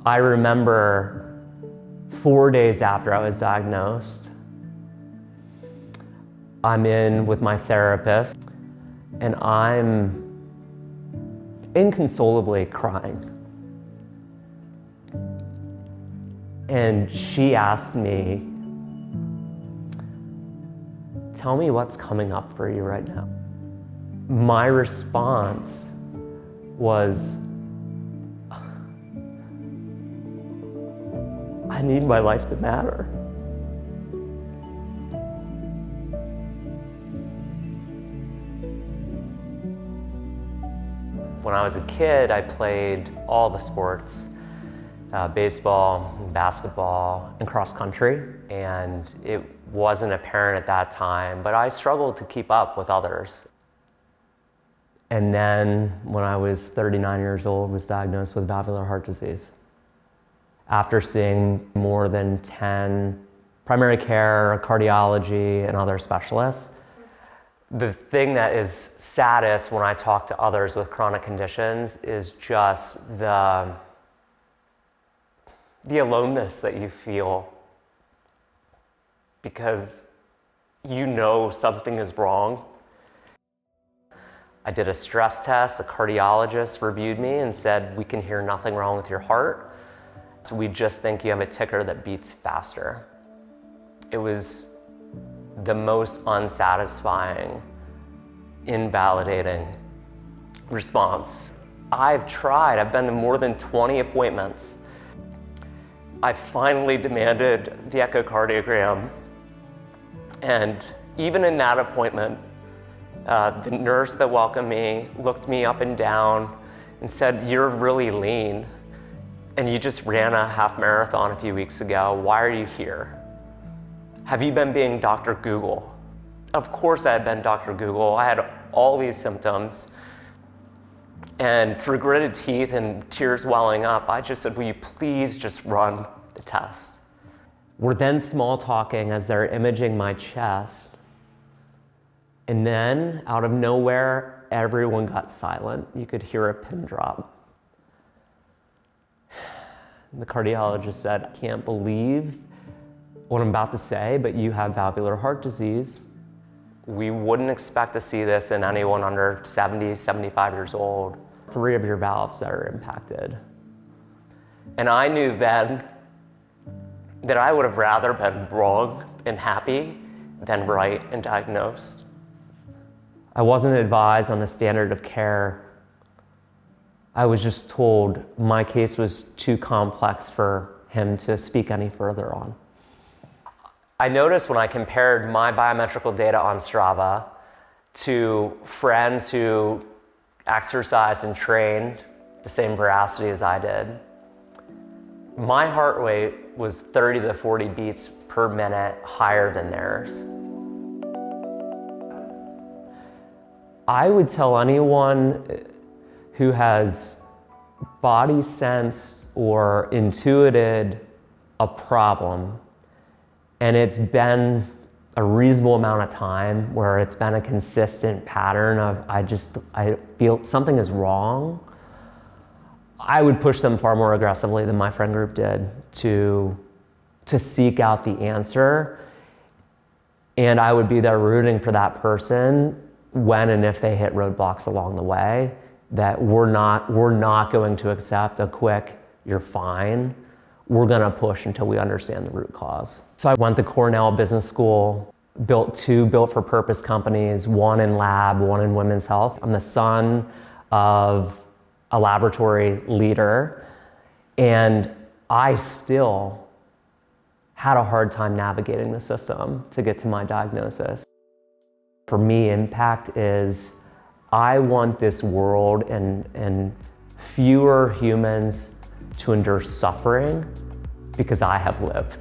I remember 4 days after I was diagnosed, I'm in with my therapist and I'm inconsolably crying. And she asked me, "Tell me what's coming up for you right now." My response was, I need my life to matter. When I was a kid, I played all the sports, baseball, basketball, and cross country. And it wasn't apparent at that time, but I struggled to keep up with others. And then when I was 39 years old, I was diagnosed with valvular heart disease. After seeing more than 10 primary care, cardiology, and other specialists, the thing that is saddest when I talk to others with chronic conditions is just the aloneness that you feel, because you know something is wrong. I did a stress test. A cardiologist reviewed me and said, "We can hear nothing wrong with your heart. So we just think you have a ticker that beats faster." It was the most unsatisfying, invalidating response. I've been to more than 20 appointments. I finally demanded the echocardiogram. And even in that appointment, the nurse that welcomed me looked me up and down and said, "You're really lean. And you just ran a half marathon a few weeks ago. Why are you here? Have you been being Dr. Google?" Of course I had been Dr. Google. I had all these symptoms. And through gritted teeth and tears welling up, I just said, "Will you please just run the test?" We're then small talking as they're imaging my chest. And then out of nowhere, everyone got silent. You could hear a pin drop. The cardiologist said, "I can't believe what I'm about to say, but you have valvular heart disease. We wouldn't expect to see this in anyone under 70, 75 years old. 3 of your valves that are impacted." And I knew then that I would have rather been wrong and happy than right and diagnosed. I wasn't advised on the standard of care. I was just told my case was too complex for him to speak any further on. I noticed when I compared my biometrical data on Strava to friends who exercised and trained the same veracity as I did, my heart rate was 30 to 40 beats per minute higher than theirs. I would tell anyone who has body sensed or intuited a problem, and it's been a reasonable amount of time where it's been a consistent pattern of I feel something is wrong, I would push them far more aggressively than my friend group did to seek out the answer. And I would be there rooting for that person when and if they hit roadblocks along the way, that we're not going to accept a quick, "You're fine." We're gonna push until we understand the root cause. So I went to Cornell Business School, built 2 built-for-purpose companies, one in lab, one in women's health. I'm the son of a laboratory leader, and I still had a hard time navigating the system to get to my diagnosis. For me, impact is I want this world and fewer humans to endure suffering because I have lived.